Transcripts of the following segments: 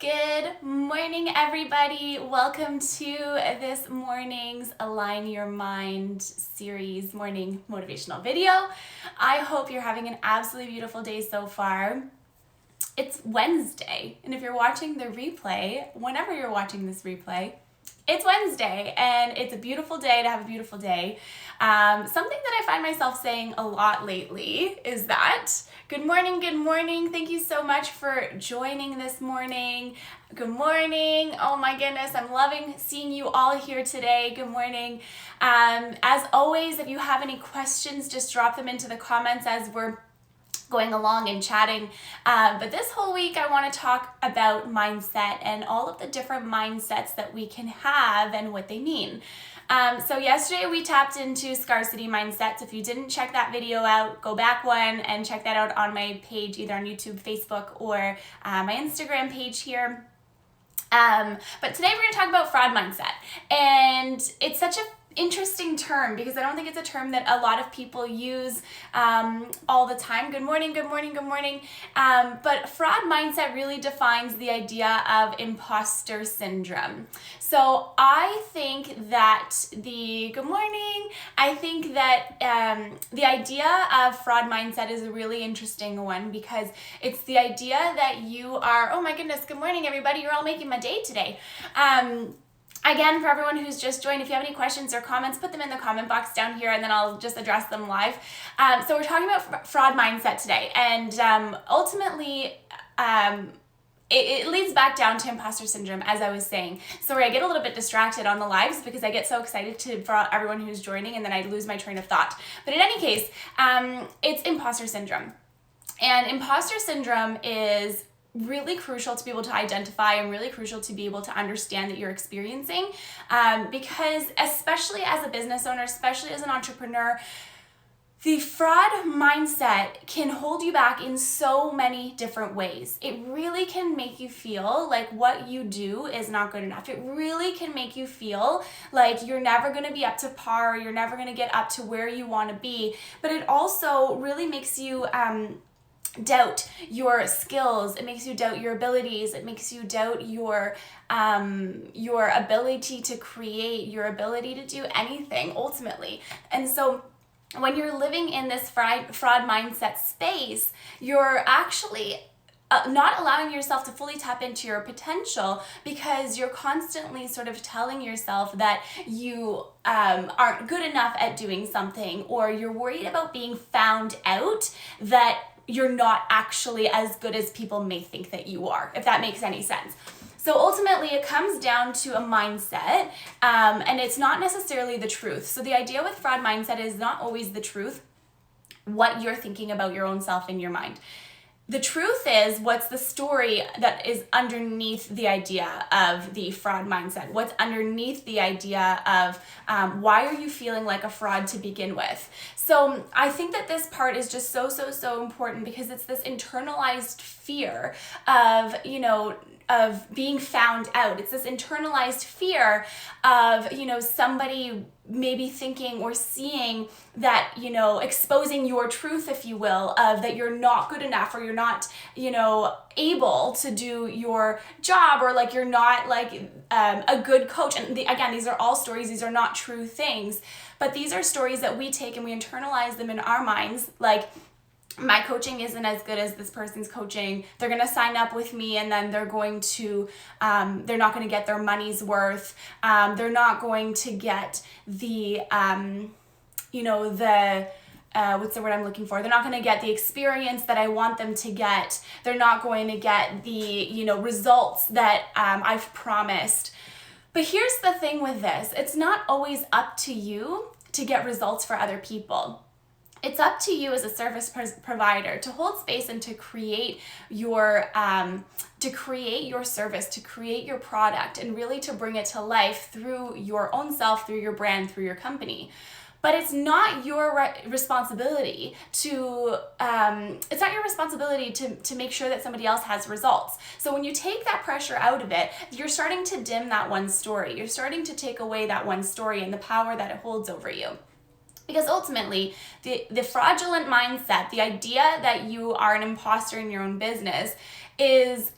Good morning, everybody. Welcome to this morning's Align Your Mind series morning motivational video. I hope you're having an absolutely beautiful day so far. It's Wednesday, and if you're watching the replay, whenever you're watching this replay, it's Wednesday, and it's a beautiful day to have a beautiful day. Something that I find myself saying a lot lately is that good morning, good morning. Thank you so much for joining this morning. Good morning. Oh my goodness, I'm loving seeing you all here today. Good morning. As always, if you have any questions, just drop them into the comments as we're going along and chatting. But this whole week I want to talk about mindset and all of the different mindsets that we can have and what they mean. So yesterday we tapped into scarcity mindsets. If you didn't check that video out, go back one and check that out on my page, either on YouTube, Facebook, or my Instagram page here. But today we're going to talk about fraud mindset. And it's such a interesting term because I don't think it's a term that a lot of people use all the time. Good morning, good morning, good morning. But fraud mindset really defines the idea of imposter syndrome. So I think that the idea of fraud mindset is a really interesting one because it's the idea that you are, oh my goodness, good morning everybody, you're all making my day today. Again, for everyone who's just joined, if you have any questions or comments, put them in the comment box down here and then I'll just address them live. So we're talking about fraud mindset today, and ultimately it leads back down to imposter syndrome, as I was saying. Sorry, I get a little bit distracted on the lives because I get so excited for everyone who's joining and then I lose my train of thought. But in any case, it's imposter syndrome. And imposter syndrome is really crucial to be able to identify and really crucial to be able to understand that you're experiencing, because especially as a business owner, especially as an entrepreneur, the fraud mindset can hold you back in so many different ways. It really can make you feel like what you do is not good enough. It really can make you feel like you're never going to be up to par, you're never going to get up to where you want to be. But it also really makes you doubt your skills. It makes you doubt your abilities. It makes you doubt your ability to create, your ability to do anything ultimately. And so when you're living in this fraud mindset space, you're actually not allowing yourself to fully tap into your potential because you're constantly sort of telling yourself that you aren't good enough at doing something, or you're worried about being found out, that you're not actually as good as people may think that you are, if that makes any sense. So ultimately it comes down to a mindset, and it's not necessarily the truth. So the idea with fraud mindset is not always the truth, what you're thinking about your own self in your mind. The truth is, what's the story that is underneath the idea of the fraud mindset? What's underneath the idea of why are you feeling like a fraud to begin with? So I think that this part is just so important because it's this internalized fear of, of being found out. It's this internalized fear of, somebody maybe thinking or seeing that, exposing your truth, if you will, of that you're not good enough, or you're not, able to do your job, or like you're not like a good coach. And again, these are all stories. These are not true things, but these are stories that we take and we internalize them in our minds. Like, my coaching isn't as good as this person's coaching. They're going to sign up with me and then they're going to, they're not going to get their money's worth. They're not going to get the, what's the word I'm looking for? They're not going to get the experience that I want them to get. They're not going to get the, results that I've promised. But here's the thing with this. It's not always up to you to get results for other people. It's up to you as a service provider to hold space and to create your service, to create your product, and really to bring it to life through your own self, through your brand, through your company. But it's not your responsibility to make sure that somebody else has results. So when you take that pressure out of it, you're starting to dim that one story. You're starting to take away that one story and the power that it holds over you. Because ultimately, the fraudulent mindset, the idea that you are an imposter in your own business,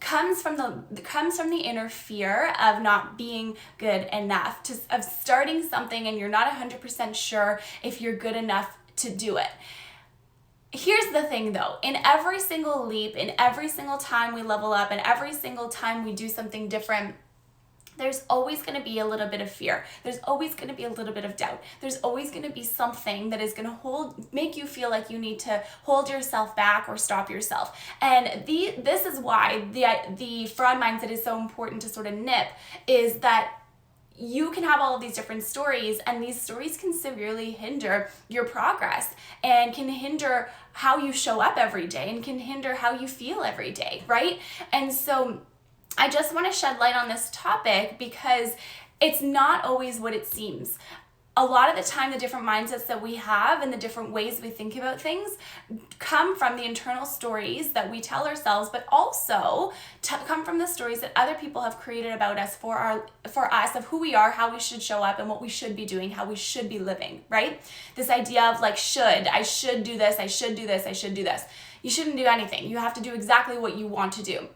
comes from the inner fear of not being good enough, of starting something and you're not 100% sure if you're good enough to do it. Here's the thing though, in every single leap, in every single time we level up, and every single time we do something different, there's always going to be a little bit of fear. There's always going to be a little bit of doubt. There's always going to be something that is going to make you feel like you need to hold yourself back or stop yourself. And this is why the fraud mindset is so important to sort of nip, is that you can have all of these different stories, and these stories can severely hinder your progress and can hinder how you show up every day and can hinder how you feel every day, right? And so I just want to shed light on this topic because it's not always what it seems. A lot of the time, the different mindsets that we have and the different ways we think about things come from the internal stories that we tell ourselves, but also come from the stories that other people have created about us for us, of who we are, how we should show up, and what we should be doing, how we should be living, right? This idea of like, I should do this, I should do this, I should do this. You shouldn't do anything. You have to do exactly what you want to do.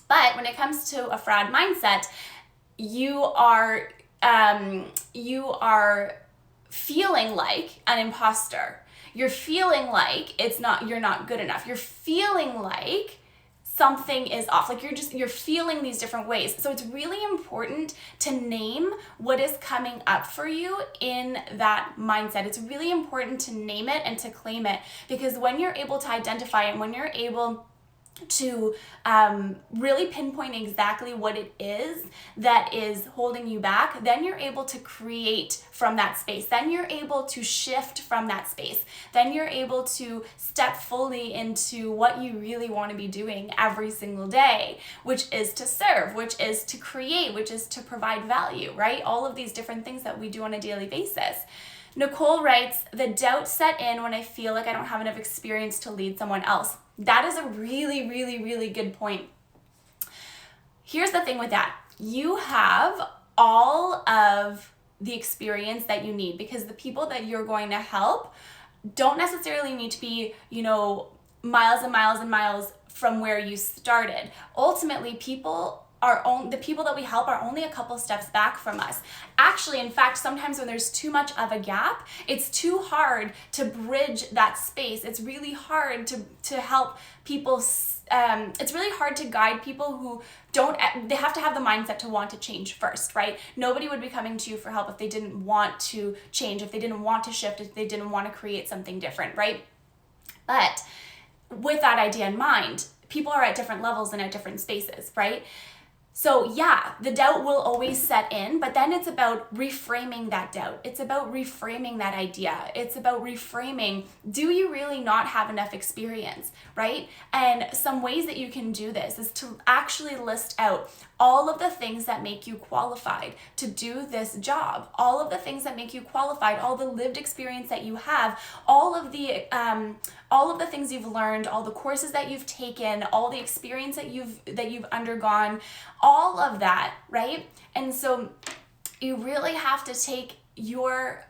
But when it comes to a fraud mindset, you are feeling like an imposter. You're feeling like you're not good enough. You're feeling like something is off. Like you're feeling these different ways. So it's really important to name what is coming up for you in that mindset. It's really important to name it and to claim it, because when you're able to identify it, when you're able to really pinpoint exactly what it is that is holding you back, then you're able to create from that space. Then you're able to shift from that space. Then you're able to step fully into what you really want to be doing every single day, which is to serve, which is to create, which is to provide value, right? All of these different things that we do on a daily basis. Nicole writes, the doubt set in when I feel like I don't have enough experience to lead someone else. That is a really, really, really good point. Here's the thing with that. You have all of the experience that you need, because the people that you're going to help don't necessarily need to be, miles and miles and miles from where you started. Ultimately, the people that we help are only a couple steps back from us. Actually, in fact, sometimes when there's too much of a gap, it's too hard to bridge that space. It's really hard to help people. It's really hard to guide people who they have to have the mindset to want to change first, right? Nobody would be coming to you for help if they didn't want to change, if they didn't want to shift, if they didn't want to create something different, right? But with that idea in mind, people are at different levels and at different spaces, right? So yeah, the doubt will always set in, but then it's about reframing that doubt. It's about reframing that idea. It's about reframing, do you really not have enough experience, right? And some ways that you can do this is to actually list out all of the things that make you qualified to do this job, all of the things that make you qualified, all the lived experience that you have, all of the things you've learned, all the courses that you've taken, all the experience that you've undergone, all of that, right? And so you really have to take your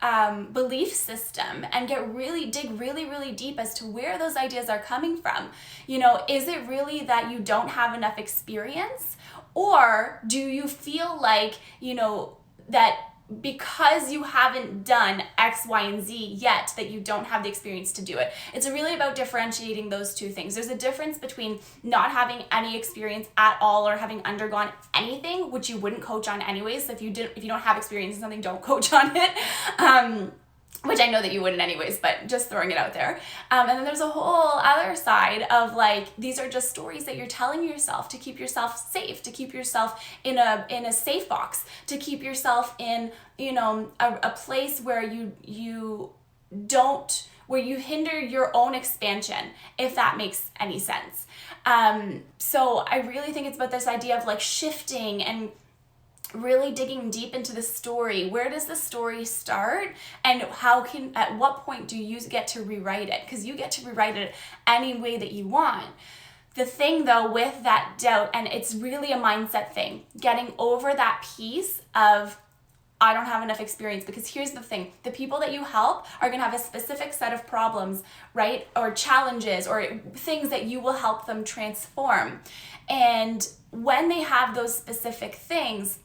belief system and dig really, really deep as to where those ideas are coming from. Is it really that you don't have enough experience? Or do you feel like, that because you haven't done X, Y, and Z yet, that you don't have the experience to do it? It's really about differentiating those two things. There's a difference between not having any experience at all or having undergone anything, which you wouldn't coach on anyways. So if you don't have experience in something, don't coach on it. Which I know that you wouldn't anyways, but just throwing it out there. And then there's a whole other side of these are just stories that you're telling yourself to keep yourself safe, to keep yourself in a safe box, to keep yourself in, a place where you hinder your own expansion, if that makes any sense. So I really think it's about this idea of shifting and really digging deep into the story. Where does the story start, and at what point do you get to rewrite it? Because you get to rewrite it any way that you want. The thing though with that doubt, and it's really a mindset thing, getting over that piece of I don't have enough experience. Because here's the thing, the people that you help are going to have a specific set of problems, right? Or challenges or things that you will help them transform. And when they have those specific things,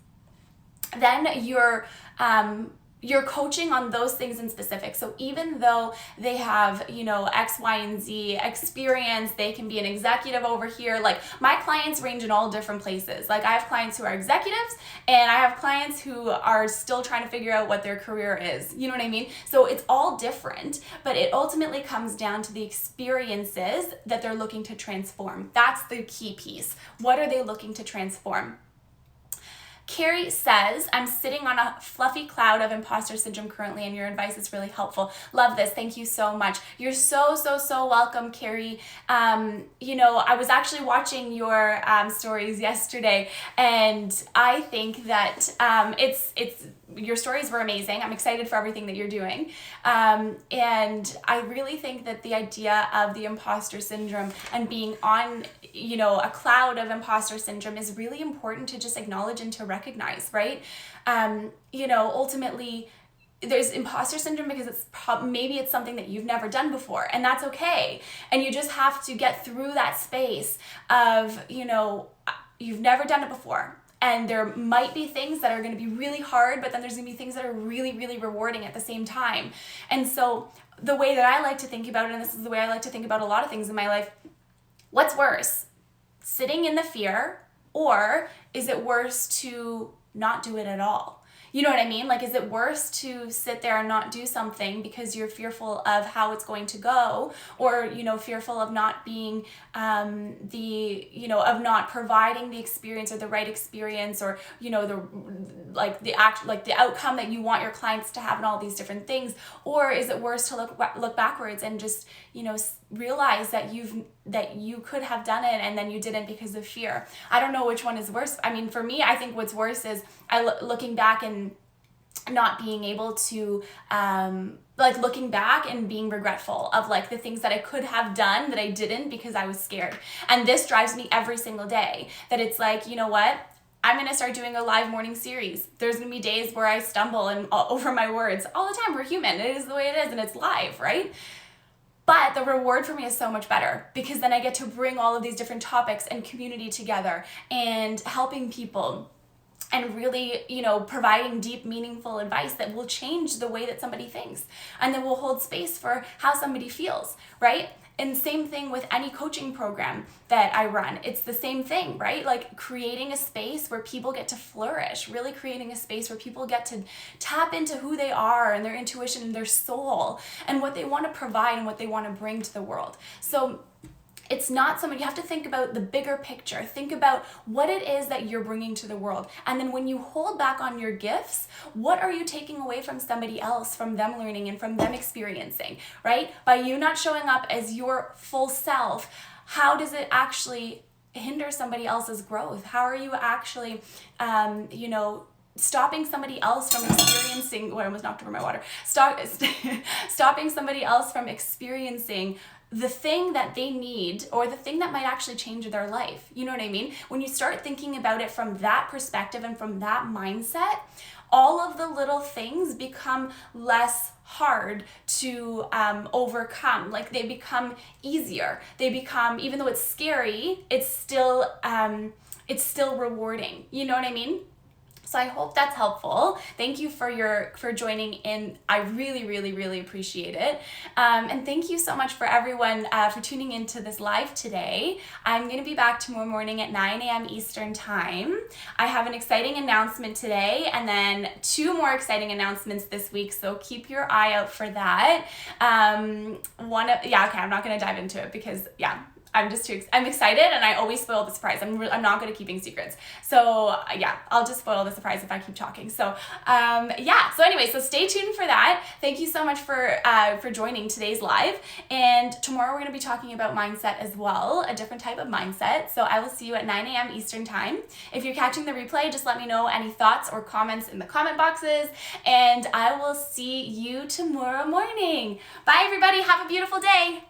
then you're coaching on those things in specific. So even though they have, X, Y, and Z experience, they can be an executive over here. Like, my clients range in all different places. Like, I have clients who are executives, and I have clients who are still trying to figure out what their career is. You know what I mean? So it's all different, but it ultimately comes down to the experiences that they're looking to transform. That's the key piece. What are they looking to transform? Carrie says, I'm sitting on a fluffy cloud of imposter syndrome currently, and your advice is really helpful. Love this. Thank you so much. You're so welcome, Carrie. I was actually watching your stories yesterday, and I think that your stories were amazing. I'm excited for everything that you're doing. And I really think that the idea of the imposter syndrome and being on, a cloud of imposter syndrome is really important to just acknowledge and to recognize, right? Ultimately, there's imposter syndrome because maybe it's something that you've never done before, and that's okay. And you just have to get through that space of, you've never done it before. And there might be things that are going to be really hard, but then there's going to be things that are really, really rewarding at the same time. And so the way that I like to think about it, and this is the way I like to think about a lot of things in my life, what's worse? Sitting in the fear, or is it worse to not do it at all? You know what I mean? Like, is it worse to sit there and not do something because you're fearful of how it's going to go, or, fearful of not being of not providing the experience or the right experience, or, the outcome that you want your clients to have, and all these different things? Or is it worse to look backwards and just, realize that you could have done it and then you didn't because of fear? I don't know which one is worse. I mean, for me, I think what's worse is looking back and not being able to looking back and being regretful of the things that I could have done that I didn't because I was scared. And this drives me every single day, that it's you know what? I'm going to start doing a live morning series. There's going to be days where I stumble and over my words all the time. We're human. It is the way it is, and it's live, right? But the reward for me is so much better, because then I get to bring all of these different topics and community together and helping people and really, providing deep, meaningful advice that will change the way that somebody thinks, and then will hold space for how somebody feels, right? And same thing with any coaching program that I run. It's the same thing, right? Like, creating a space where people get to flourish, really creating a space where people get to tap into who they are and their intuition and their soul and what they want to provide and what they want to bring to the world. So it's not something, you have to think about the bigger picture. Think about what it is that you're bringing to the world. And then when you hold back on your gifts, what are you taking away from somebody else, from them learning and from them experiencing, right? By you not showing up as your full self, how does it actually hinder somebody else's growth? How are you actually, stopping somebody else from experiencing, I almost knocked over my water, stopping somebody else from experiencing the thing that they need, or the thing that might actually change their life. You know what I mean? When you start thinking about it from that perspective and from that mindset, all of the little things become less hard to overcome. Like, they become easier. They become, even though it's scary, it's still rewarding. You know what I mean? So I hope that's helpful. Thank you for joining in. I really appreciate it. And thank you so much for everyone for tuning into this live today. I'm going to be back tomorrow morning at 9 a.m. Eastern time. I have an exciting announcement today, and then 2 more exciting announcements this week, so keep your eye out for that. I'm not going to dive into it because, I'm excited, and I always spoil the surprise. I'm not good at keeping secrets. So I'll just spoil the surprise if I keep talking. So so stay tuned for that. Thank you so much for joining today's live. And tomorrow we're going to be talking about mindset as well, a different type of mindset. So I will see you at 9 a.m. Eastern time. If you're catching the replay, just let me know any thoughts or comments in the comment boxes, and I will see you tomorrow morning. Bye everybody. Have a beautiful day.